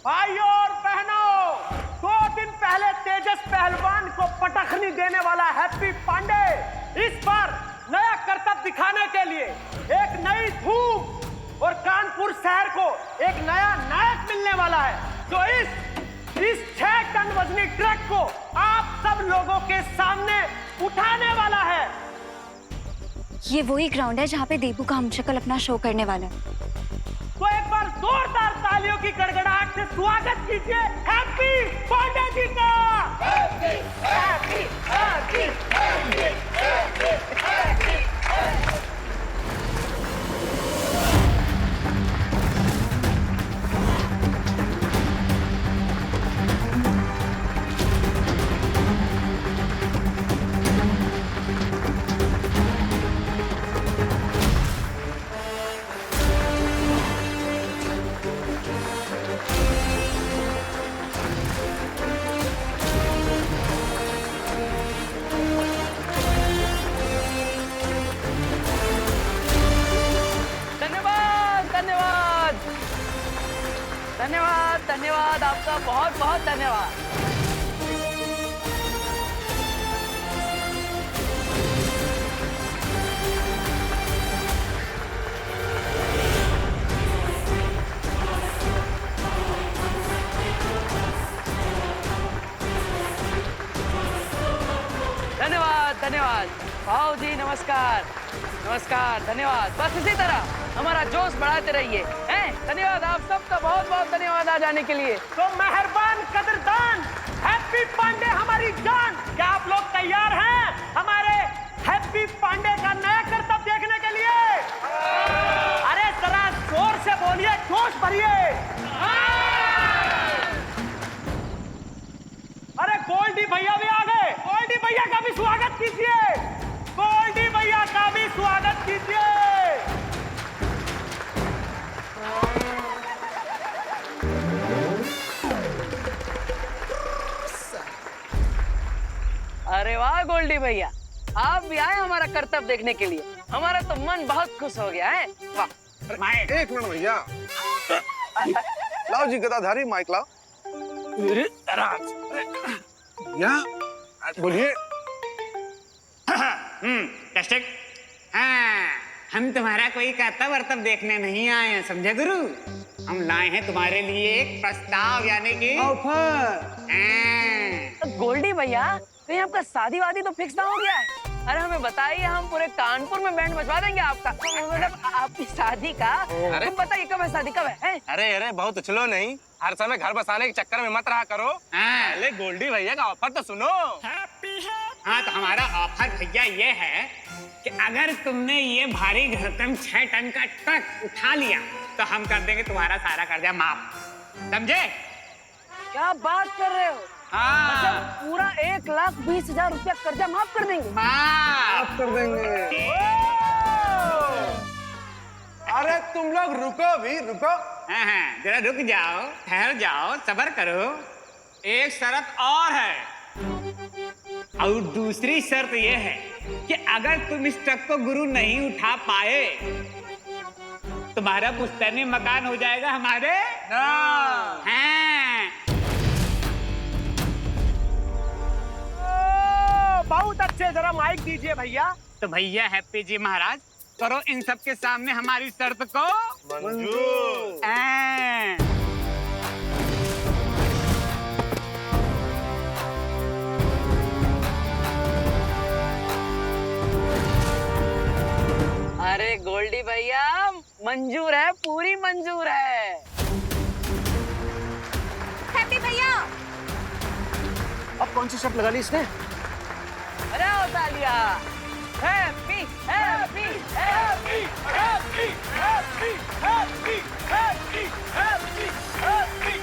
भाइयों और बहनों, 2 दिन पहले तेजस पहलवान को पटखनी देने वाला हैप्पी पांडे इस बार नया करतब दिखाने के लिए एक नई धूम और कानपुर शहर को एक नया नायक मिलने वाला है। तो इस 6 टन वजनी ट्रक को आप सब लोगों के सामने उठाने वाला है। ये वही ग्राउंड है जहाँ पे देबू का हमशक्ल अपना शो करने वाला है। तो एक बार जोरदार तालियों की गड़गड़ाहट से स्वागत कीजिए हैप्पी पांडे जी का। Happy happy happy happy happy happy. धन्यवाद आपका, बहुत बहुत धन्यवाद। धन्यवाद धन्यवाद भाऊ जी, नमस्कार नमस्कार, धन्यवाद। बस इसी तरह हमारा जोश बढ़ाते रहिए। धन्यवाद आप सबका, बहुत बहुत धन्यवाद आ जाने के लिए। तो मेहरबान कदरदान हैप्पी पांडे हमारी जान, क्या आप लोग तैयार हैं हमारे हैप्पी पांडे का नया करतब देखने के लिए? अरे जरा जोर से बोलिए, जोश भरिए। अरे गोल्डी भैया भी आ गए, गोल्डी भैया का भी स्वागत कीजिए, गोल्डी भैया का भी स्वागत कीजिए। अरे वाह गोल्डी भैया, आप भी आए हमारा करतब देखने के लिए। हमारा तो मन बहुत खुश हो गया है। वाह। एक मिनट भैया, लाओ जी गदाधारी माइक लाओ। बोलिए। टेस्टिंग। हाँ, हम तुम्हारा कोई करतब वर्तब देखने नहीं आए हैं, समझे गुरु। हम लाए हैं तुम्हारे लिए एक प्रस्ताव, यानी कि ऑफर। गोल्डी भैया, कहीं आपका शादी वादी तो फिक्स ना हो गया है? अरे हमें बताइए, हम पूरे कानपुर में बैंड बजवा देंगे आपका। मतलब आपकी शादी का। तुम बताइए कब है शादी, कब है? अरे बहुत उछलो नहीं, हर समय घर बसाने के चक्कर में मत रहा करो। पहले गोल्डी भैया का ऑफर तो सुनो। हाँ, तो हमारा ऑफर भैया ये है कि अगर तुमने ये भारी भरकम 6 टन का ट्रक उठा लिया तो हम कर देंगे तुम्हारा सारा कर्जा माफ, समझे? क्या बात कर रहे हो? हाँ। मतलब पूरा 1,20,000 रुपया कर्जा माफ कर देंगे? माफ कर देंगे। अरे तुम लोग रुको भी, रुको। हाँ, जरा रुक जाओ, ठहर जाओ, सब्र करो। एक शर्त और है, और दूसरी शर्त ये है कि अगर तुम इस ट्रक को गुरु नहीं उठा पाए, तुम्हारा पुश्तैनी मकान हो जाएगा हमारे नाम। हाँ। बहुत अच्छे, जरा माइक दीजिए भैया। तो भैया हैप्पी जी महाराज, करो इन सब के सामने हमारी शर्त को मंजूर। अरे गोल्डी भैया, मंजूर है, पूरी मंजूर है। हैप्पी भैया, अब कौन सी शर्त लगा ली इसने? अरे तालिया। Happy happy happy happy happy happy happy happy happy.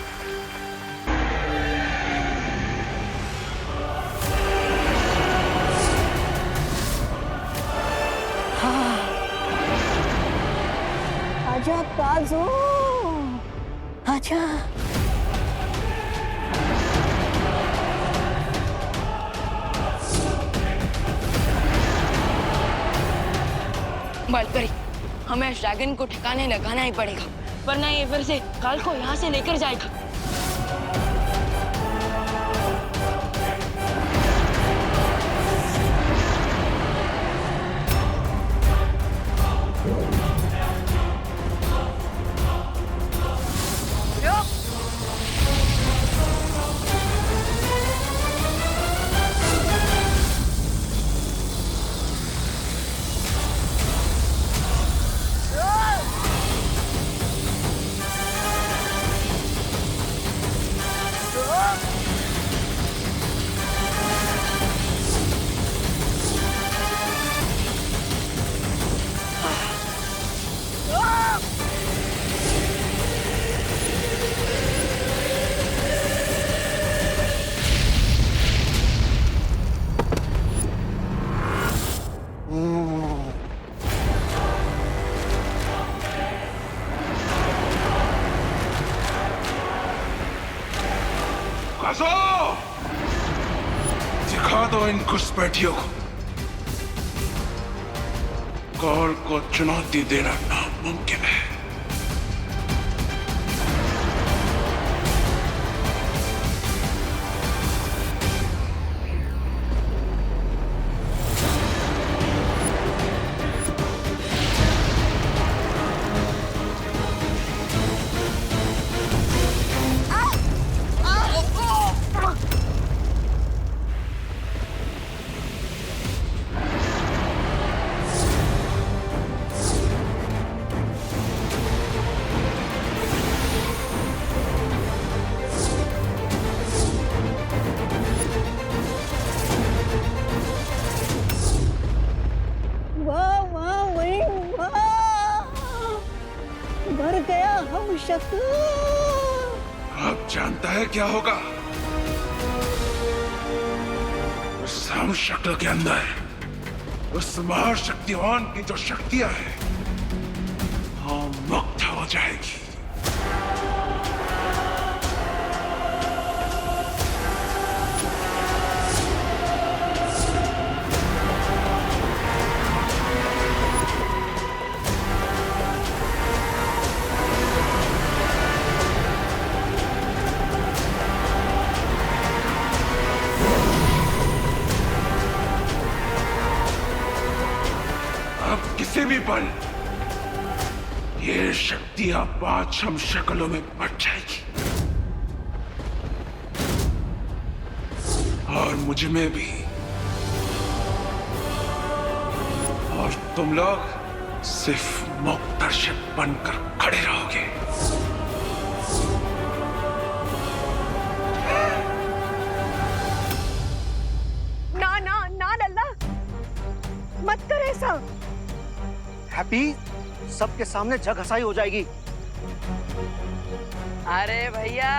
आजा काजू, आजा। बालकरी, हमें ड्रैगन को ठिकाने लगाना ही पड़ेगा, वरना ये फिर से काल को यहाँ से लेकर जाएगा। दासो, दिखा दो इन घुसपैठियों को। काल को चुनौती देना नामुमकिन है। मर गया हम शक्ल। अब जानता है क्या होगा? उस हम शक्ल के अंदर उस महाशक्तिवान की जो शक्तियां हैं, हाँ, मुक्त हो जाएगी। किसी भी पल ये शक्तियां 5 हम शक्लों में बट जाएगी और मुझ में भी। और तुम लोग सिर्फ मुक्तदर्शक बनकर खड़े रहोगे। ना ना ना लल्ला, मत कर ऐसा। हैप्पी, सबके सामने जग हंसाई हो जाएगी। अरे भैया,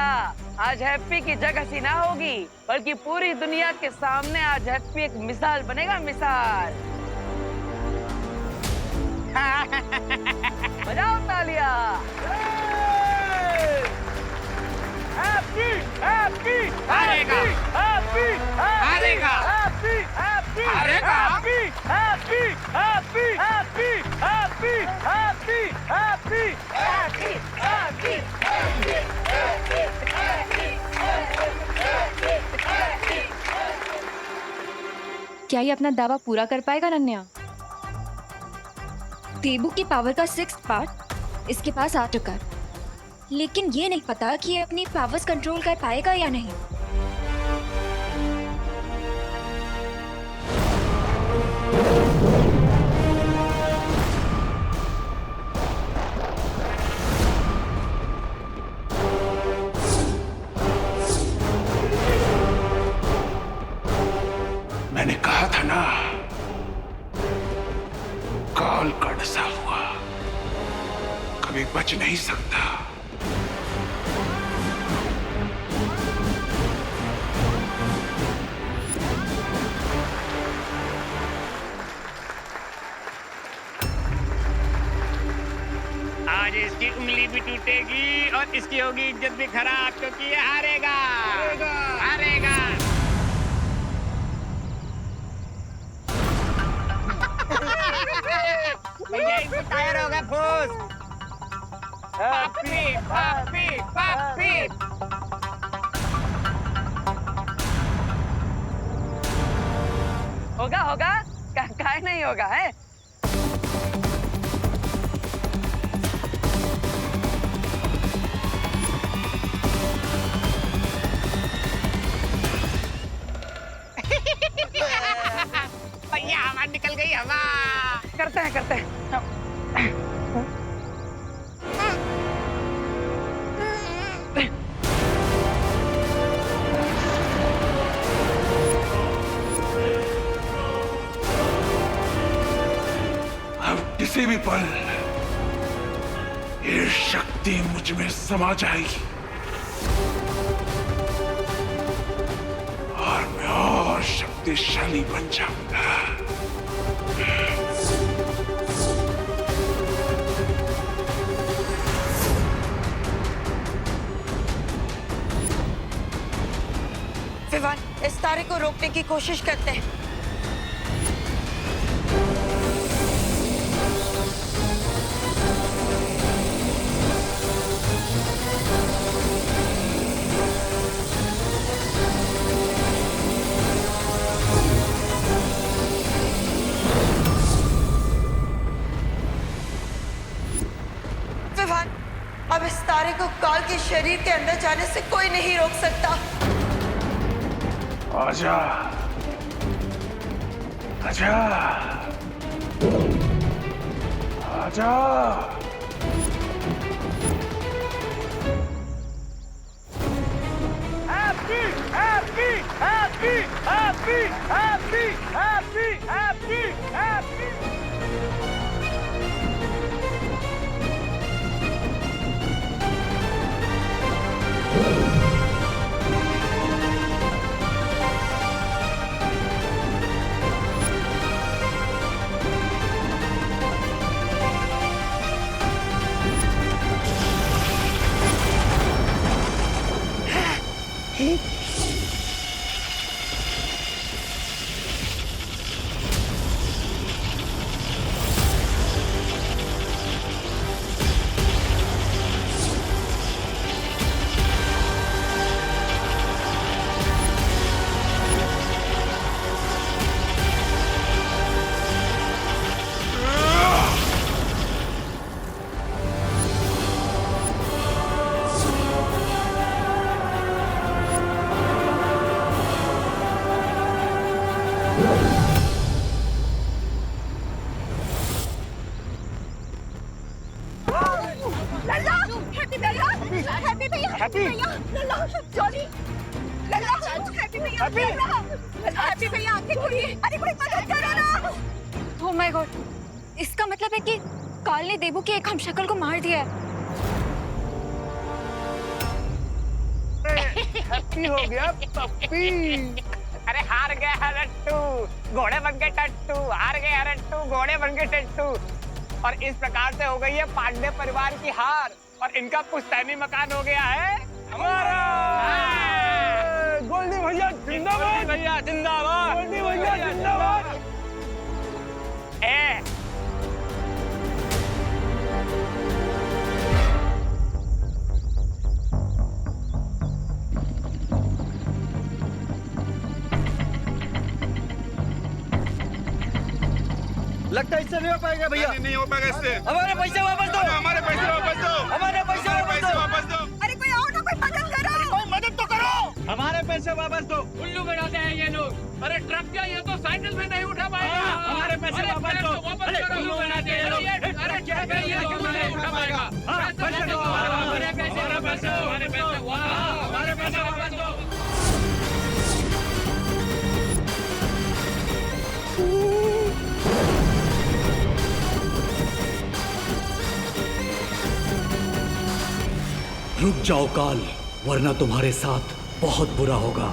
आज हैप्पी की जग हंसी ना होगी, बल्कि पूरी दुनिया के सामने आज हैप्पी एक मिसाल बनेगा, मिसाल। बजाओ तालियां। हैप्पी हैप्पी हारेगा। हैप्पी हारेगा। हैप्पी हैप्पी हारेगा। Happy happy happy happy happy happy happy happy क्या ये अपना दावा पूरा कर पाएगा नन्या? देबू की पावर का 6th पार्ट इसके पास आ चुका है, लेकिन ये नहीं पता कि ये अपनी पावर्स कंट्रोल कर पाएगा या नहीं। मैंने कहा था ना, काल का डसा हुआ कभी बच नहीं सकता। आज इसकी उंगली भी टूटेगी और इसकी होगी इज्जत भी खराब, क्योंकि ये हारेगा। हारेगा। भैया इसको टायर होगा फूस। पापी पापी पापी। होगा होगा, काहे नहीं होगा है। भैया हवा निकल गई, हवा। करते हैं करते हैं। अब किसी भी पल ये शक्ति मुझ में समा जाएगी और मैं और शक्तिशाली बन जाऊंगा। विवान, इस तारे को रोकने की कोशिश करते हैं। विवान, अब इस तारे को काल के शरीर के अंदर जाने से कोई नहीं रोक सकता। आजा, आजा, आजा। Happy happy happy happy happy happy happy happy. लल्ला, हैप्पी भैया, हैप्पी भैया, हैप्पी भैया, लल्ला, जॉली, लल्ला, हैप्पी भैया, लल्ला, हैप्पी भैया, आंखें खोलिए, अरे कोई मदद करो ना। ओह माय गॉड, इसका मतलब है कि काल ने देबू की एक हमशक्ल को मार दिया है। हैप्पी हो गया पप्पी। अरे हार गया है रट्टू, घोड़े बन के टट्टू, हार गया है रट्टू, घोड़े बन के टट्टू। और इस प्रकार से हो गई है पांडे परिवार की हार और इनका पुश्तैनी मकान हो गया है हमारा। गोल्डी भैया जिंदाबाद, भैया जिंदाबाद, गोल्डी भैया जिंदाबाद। ए लगता है इससे नहीं हो पाएगा भैया। नहीं हो पाएगा इससे। हमारे पैसे वापस दो, हमारे पैसे वापस दो, हमारे पैसे वापस दो। अरे कोई आओ ना, कोई मदद करो। कोई मदद तो करो, हमारे पैसे वापस दो। उल्लू बनाते हैं ये लोग। अरे ट्रक क्या, ये तो साइकिल में नहीं उठा पाएगा। हमारे पैसे वापस दो। उल्लू बनाते हैं लोग। अरे क्या है ये, तो नहीं उठा पाएगा। पैसे दो, हमारे पैसे, हमारे पैसे, हमारे पैसे वापस दो। रुक जाओ काल, वरना तुम्हारे साथ बहुत बुरा होगा।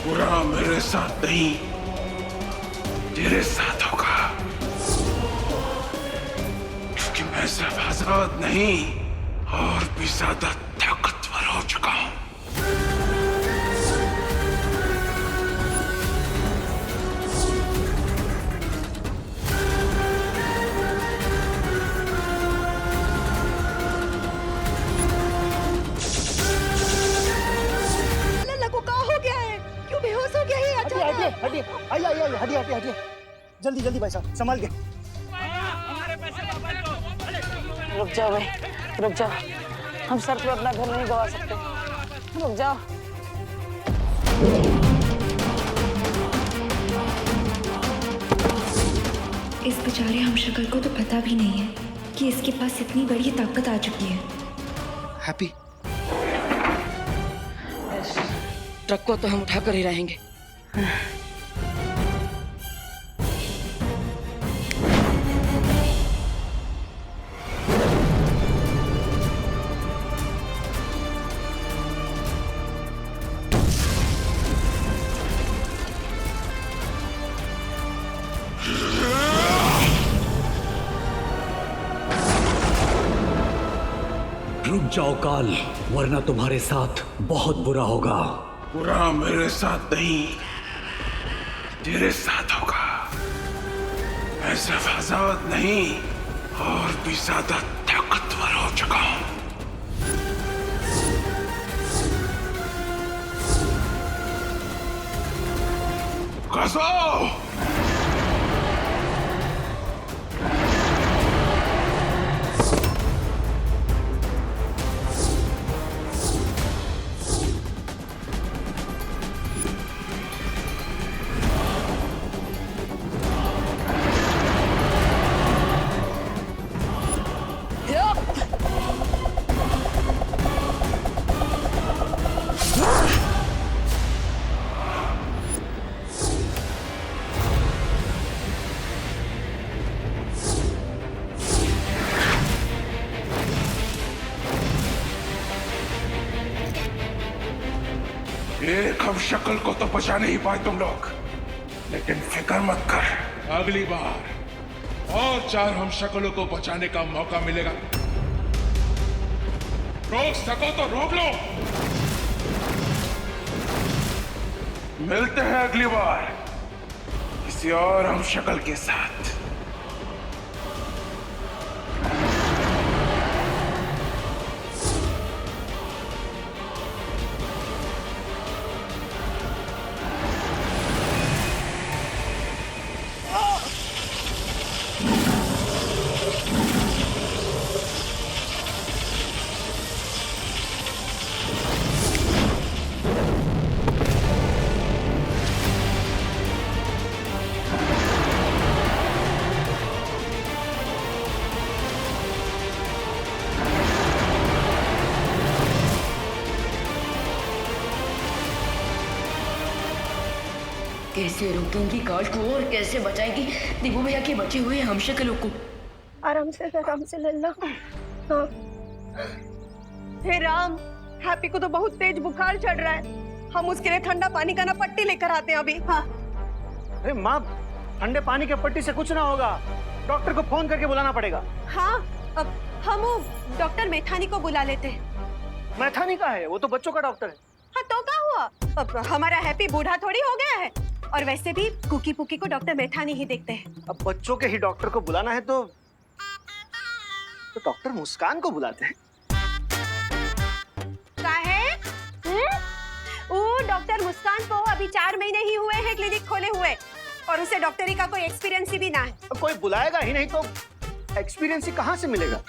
बुरा मेरे साथ नहीं, तेरे साथ होगा, क्योंकि मैं सिर्फ आजाद नहीं और भी ज्यादा ताकतवर हो चुका हूं। हटिए, जल्दी जल्दी भाई साहब, संभाल के। रुक जाओ भाई, रुक जाओ, हम सर पे अपना घर नहीं गवा सकते, रुक जाओ। इस बेचारे हमशक्ल को तो पता भी नहीं है कि इसके पास इतनी बड़ी ताकत आ चुकी है। हैप्पी, ट्रक को तो हम उठा कर ही रहेंगे। रुक जाओ काल, वरना तुम्हारे साथ बहुत बुरा होगा। बुरा मेरे साथ नहीं, तेरे साथ होगा। मैं सिर्फ आजाद नहीं, और भी ज्यादा ताकतवर हो चुका हूं। काजो! एक हम शक्ल को तो बचा नहीं पाए तुम लोग, लेकिन फिक्र मत कर, अगली बार और 4 हम शक्लों को बचाने का मौका मिलेगा। रोक सको तो रोक लो। मिलते हैं अगली बार किसी और हम शक्ल के साथ। कैसे रोकेंगी काल को और कैसे बचाएगी दिगू भैया के बचे हुए हमशक्लों को? आराम से लल्ला। हाँ। हे राम, हैप्पी को तो बहुत तेज बुखार चढ़ रहा है। हम उसके लिए ठंडा पानी का ना पट्टी लेकर आते हैं अभी। हाँ। अरे माँ, ठंडे पानी के पट्टी से कुछ ना होगा, डॉक्टर को फोन करके बुलाना पड़ेगा। हाँ, अब हम डॉक्टर मैथानी को बुला लेते हैं। मैथानी का है? वो तो बच्चों का डॉक्टर है। हाँ तो क्या हुआ, अब हमारा हैप्पी बूढ़ा थोड़ी हो गया है। और वैसे भी कुकी पुकी को डॉक्टर मैथानी ही देखते हैं। अब बच्चों के ही डॉक्टर को बुलाना है तो डॉक्टर मुस्कान को बुलाते हैं। वो डॉक्टर मुस्कान को अभी 4 महीने ही हुए हैं क्लिनिक खोले हुए, और उसे डॉक्टरी का कोई एक्सपीरियंस भी ना है। अब कोई बुलाएगा ही नहीं तो एक्सपीरियंस ही कहाँ से मिलेगा?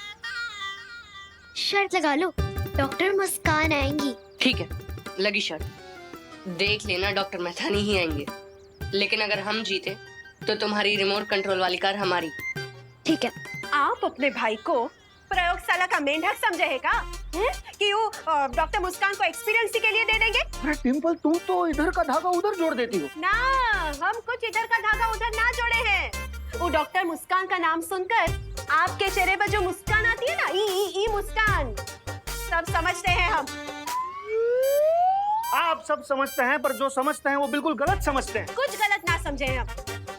शर्त लगा लो, डॉक्टर मुस्कान आएंगी। ठीक है, लगी शर्त। देख लेना, डॉक्टर मैथानी ही आएंगे, लेकिन अगर हम जीते तो तुम्हारी रिमोट कंट्रोल वाली कार हमारी। ठीक है। आप अपने भाई को प्रयोगशाला का मेंढक समझे है का? कि वो डॉक्टर मुस्कान को एक्सपीरियंस के लिए दे देंगे? अरे टिम्पल, तुम तो इधर का धागा उधर जोड़ देती हो ना। हम कुछ इधर का धागा उधर ना जोड़े हैं। वो डॉक्टर मुस्कान का नाम सुनकर आपके चेहरे पर जो मुस्कान आती है ना, ई मुस्कान, सब समझते हैं हम। आप सब समझते हैं, पर जो समझते हैं वो बिल्कुल गलत समझते हैं। कुछ गलत ना समझे हम।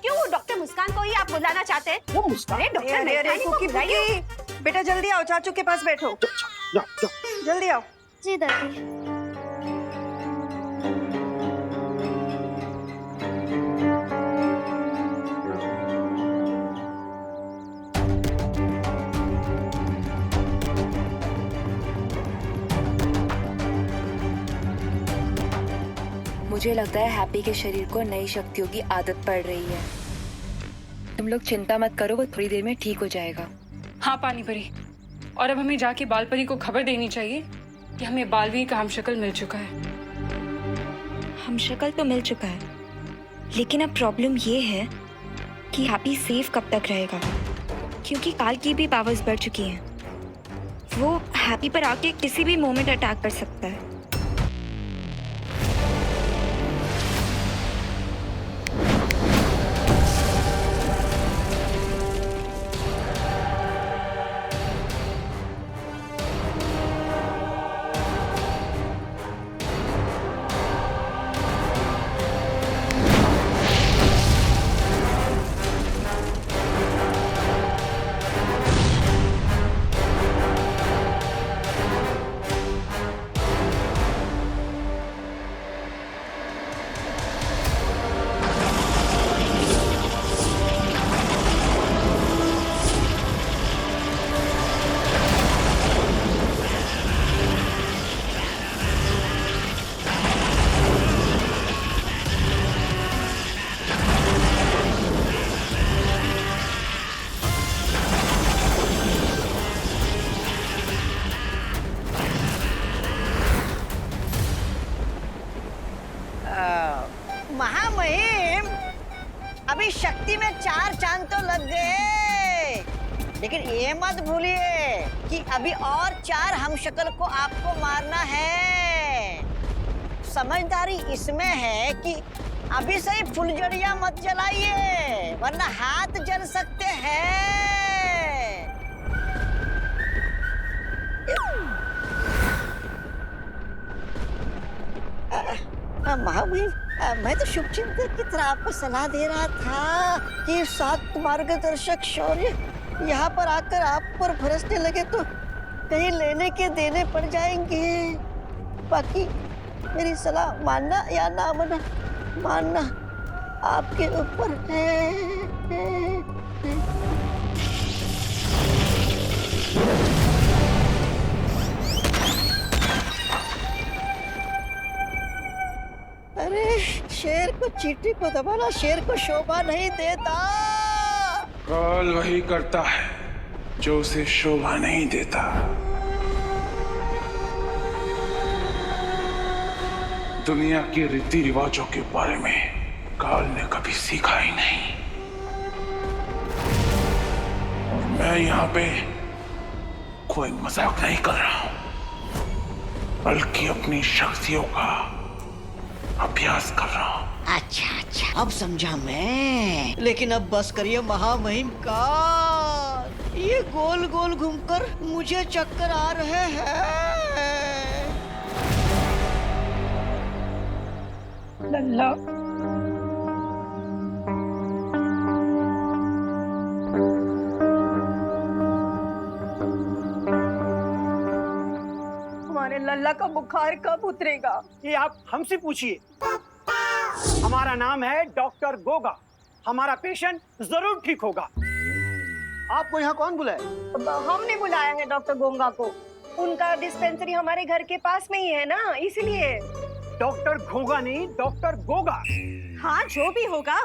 क्यों डॉक्टर मुस्कान को ही आप बुलाना चाहते हैं? वो मुस्कान? डॉक्टर मैथानी को बुलाइए। बेटा जल्दी आओ, चाचू के पास बैठो। जाओ। जल्दी आओ। जी दादी। मुझे लगता है हैप्पी के शरीर को नई शक्तियों की आदत पड़ रही है। तुम लोग चिंता मत करो, वो थोड़ी देर में ठीक हो जाएगा। हाँ पानी परी, और अब हमें जाके बाल परी को खबर देनी चाहिए कि हमें बालवीर का हमशक्ल मिल चुका है। हमशक्ल तो मिल चुका है, लेकिन अब प्रॉब्लम ये है कि हैप्पी सेफ कब तक रहेगा, क्योंकि काल की भी पावर्स बढ़ चुकी हैं। वो हैप्पी पर आके किसी भी मोमेंट अटैक कर सकता है। लग गए। लेकिन ये मत भूलिए कि अभी और 4 हमशक्ल को आपको मारना है। समझदारी इसमें है कि अभी से ही फुलझड़ियां मत जलाइए, वरना हाथ जल सकते हैं। महामहिम, मैं तो शुभचिंतक की तरह आपको सलाह दे रहा था कि 7 मार्गदर्शक शौर्य यहाँ पर आकर आप पर बरसने लगे तो कहीं लेने के देने पड़ जाएंगे। बाकी मेरी सलाह मानना या ना मानना आपके ऊपर है। अरे शेर को चींटी को दबाना शेर को शोभा नहीं देता। काल वही करता है जो उसे शोभा नहीं देता। दुनिया के रीति रिवाजों के बारे में काल ने कभी सीखा ही नहीं। और मैं यहाँ पे कोई मजाक नहीं कर रहा हूं, बल्कि अपनी शक्तियों का अभ्यास कर रहा हूं। अच्छा, अब समझा मैं। लेकिन अब बस करिए महामहिम का, ये गोल गोल घूमकर मुझे चक्कर आ रहे हैं। लल्ला, हमारे लल्ला का बुखार कब उतरेगा? ये आप हमसे पूछिए। हमारा नाम है डॉक्टर गोगा। हमारा पेशेंट जरूर ठीक होगा। आपको यहाँ कौन बुलाए? हमने बुलाया है डॉक्टर गोंगा को। उनका डिस्पेंसरी हमारे घर के पास में ही है ना, इसलिए। डॉक्टर घोगा नहीं, डॉक्टर गोगा। हाँ, जो भी होगा।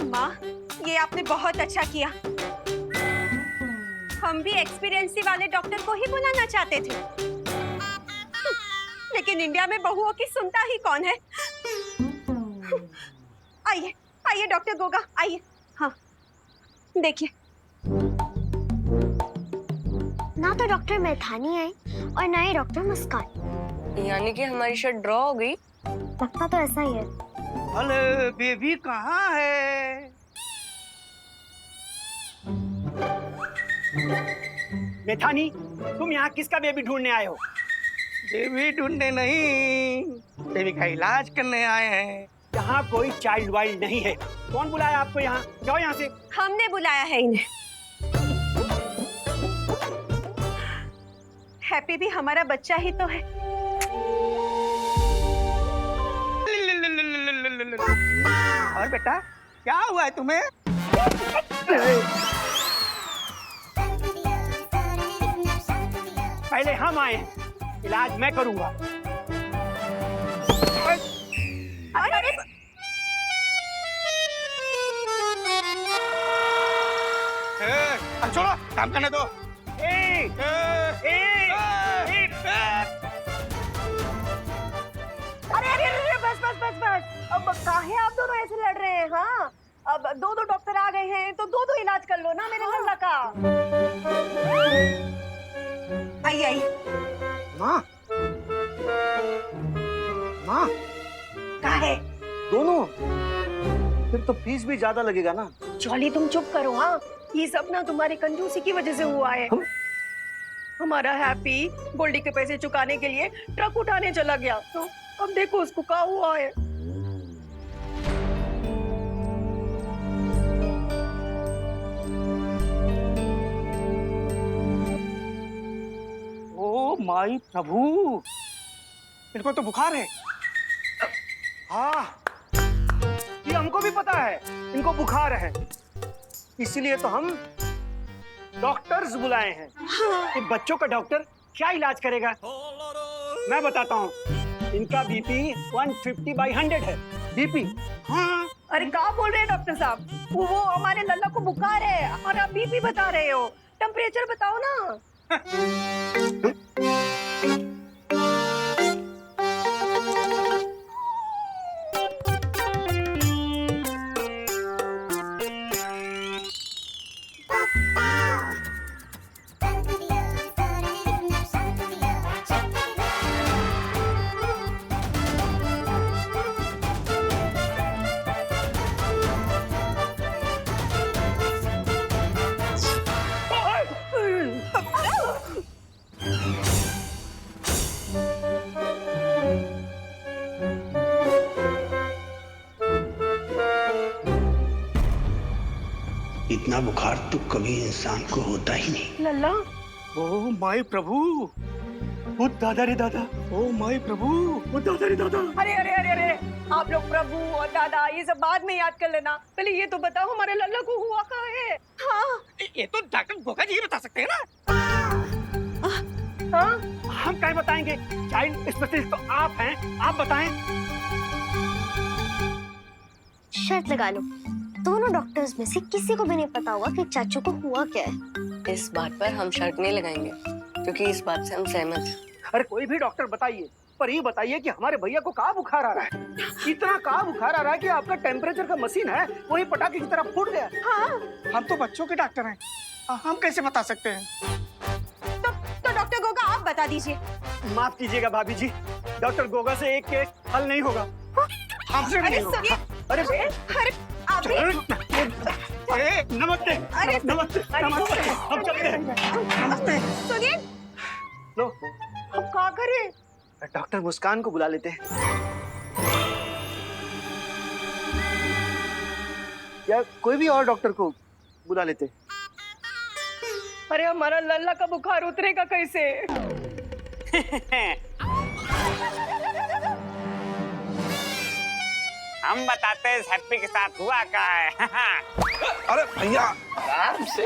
माँ, ये आपने बहुत अच्छा किया। हम भी एक्सपीरियंसी वाले डॉक्टर को ही बुलाना चाहते थे, लेकिन इंडिया में बहुओं की सुनता ही कौन है। आइए आइए डॉक्टर गोगा, आइए। हाँ, देखिए। ना तो डॉक्टर मैथानी आए और ना ही डॉक्टर मुस्कान। यानी कि हमारी शर्ट ड्रॉ हो गई। लगता तो ऐसा ही है। अरे बेबी कहाँ है? मैथानी, तुम यहाँ किसका बेबी ढूंढने आए हो? बेबी ढूंढने नहीं, बेबी का इलाज करने आए हैं। यहाँ कोई चाइल्ड वाइल्ड नहीं है। कौन बुलाया आपको यहाँ? जाओ यहाँ से। हमने बुलाया है इन्हें। हैप्पी भी हमारा बच्चा ही तो है। और बेटा, क्या हुआ है तुम्हें? पहले हम आए हैं, इलाज मैं करूंगा। अरे छोड़ो, काम करने दो। अरे बस बस बस बस। अब काहे आप दोनों ऐसे लड़ रहे हैं? हाँ, अब 2 डॉक्टर आ गए हैं तो 2 इलाज कर लो ना मेरे लल्ला का। आइए आइए। माँ, माँ, कहाँ है? दोनों? फिर तो फीस भी ज्यादा लगेगा ना। जॉली, तुम चुप करो। हाँ, ये सब ना तुम्हारी कंजूसी की वजह से हुआ है। हमारा हैप्पी गोल्डी के पैसे चुकाने के लिए ट्रक उठाने चला गया, तो अब देखो उसको क्या हुआ है। ओ माई प्रभु, इनको तो बुखार है। हाँ, ये हमको भी पता है इनको बुखार है, इसीलिए तो हम डॉक्टर्स बुलाए हैं। हाँ। बच्चों का डॉक्टर क्या इलाज करेगा? मैं बताता हूँ, इनका बीपी 150/100 है। बीपी? हाँ। अरे क्या बोल रहे हैं डॉक्टर साहब? वो हमारे लल्ला को बुखार है और आप बीपी बता रहे हो। टेम्परेचर बताओ ना। इतना बुखार तो कभी इंसान को होता ही नहीं। लल्ला, ओ माय प्रभु, ओ दादा रे दादा, ओ माय प्रभु, ओ दादा रे दादा। अरे अरे अरे अरे, आप लोग प्रभु और दादा ये सब बाद में याद कर लेना, पहले ये तो बताओ हमारे लल्ला को हुआ क्या है? हाँ, ये तो डॉक्टर गोगा जी बता सकते हैं ना। हाँ? हम क्या बताएंगे? चाइल्ड स्पेशलिस्ट तो आप हैं, आप बताएं। शर्त लगा लो, दोनों डॉक्टर्स में से किसी को भी नहीं पता होगा कि चाचू को हुआ क्या है। इस बात पर हम शर्त नहीं लगाएंगे, क्योंकि इस बात से हम सहमत हैं। अरे कोई भी डॉक्टर बताइए, पर ये बताइए कि हमारे भैया को कहाँ बुखार आ रहा है? इतना कहाँ बुखार आ रहा है कि आपका टेम्परेचर का मशीन है वही पटाखे की तरह फूट गया। हाँ? हम तो बच्चों के डॉक्टर हैं, हम कैसे बता सकते हैं? तो डॉक्टर गोगा आप बता दीजिए। माफ कीजिएगा भाभी जी, डॉक्टर गोगा से एक केस हल नहीं होगा। हमसे भी अरे नहीं होगा। सुनिए, अरे आप भी अरे नमस्ते, अरे नमस्ते, नमस्ते, हम चलते हैं। नमस्ते। सुनिए, लो, अब क्या करें? डॉक्टर मुस्कान को बुला लेते हैं, या कोई भी और डॉक्टर को बुला लेते हैं। अरे हमारा लल्ला का बुखार उतरेगा कैसे? हम बताते हैं हैप्पी के साथ हुआ क्या है। अरे भैया आराम से।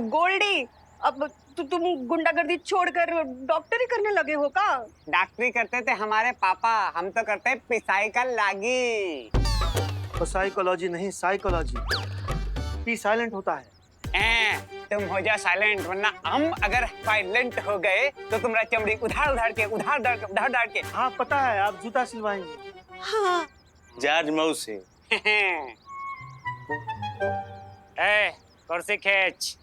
गोल्डी, अब तुम गुंडागर्दी छोड़कर डॉक्टरी करने लगे हो का? डॉक्टरी करते थे हमारे पापा, हम तो करते हैं पिसाई का लागी। तो साइकोलॉजी नहीं, साइकोलॉजी। पी साइलेंट होता है। तुम हो जाओ साइलेंट, वरना हम अगर साइलेंट हो गए तो तुम्हारा चमड़ी उधार उधार के। हाँ पता है, आप जूता सिलवाएंगे। हाँ। जॉर्ज मौसी। कुर्सी खींच।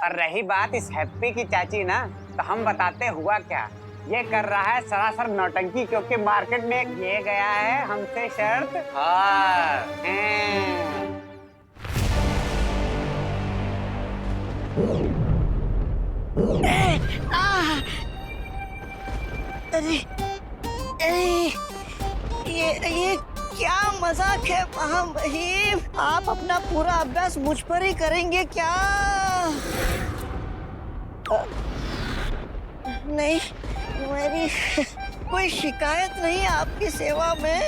और रही बात इस हैप्पी की चाची ना, तो हम बताते हुआ क्या। ये कर रहा है सरासर नौटंकी, क्योंकि मार्केट में ये गया है हमसे शर्त। हाँ। अरे ये क्या मजाक है महामहिम? आप अपना पूरा अभ्यास मुझ पर ही करेंगे क्या? नहीं, मेरी कोई शिकायत नहीं आपकी सेवा में।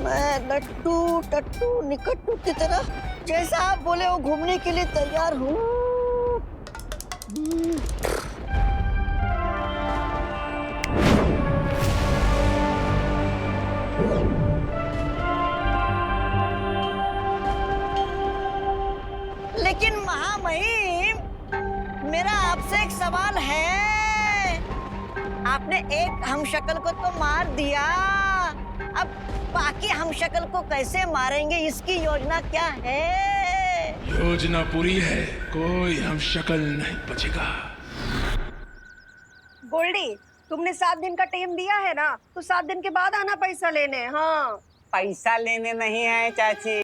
मैं लट्टू टट्टू निकट्टू की तरह जैसा आप बोले वो घूमने के लिए तैयार हूँ। लेकिन महामहिम, मेरा आपसे एक सवाल है। आपने एक हमशक्ल को तो मार दिया, अब बाकी हमशक्ल को कैसे मारेंगे, इसकी योजना क्या है? योजना पूरी है, कोई हम शक्ल नहीं बचेगा। गोल्डी, तुमने 7 दिन का टाइम दिया है ना, तो 7 दिन के बाद आना पैसा लेने। हाँ, पैसा लेने नहीं है चाची,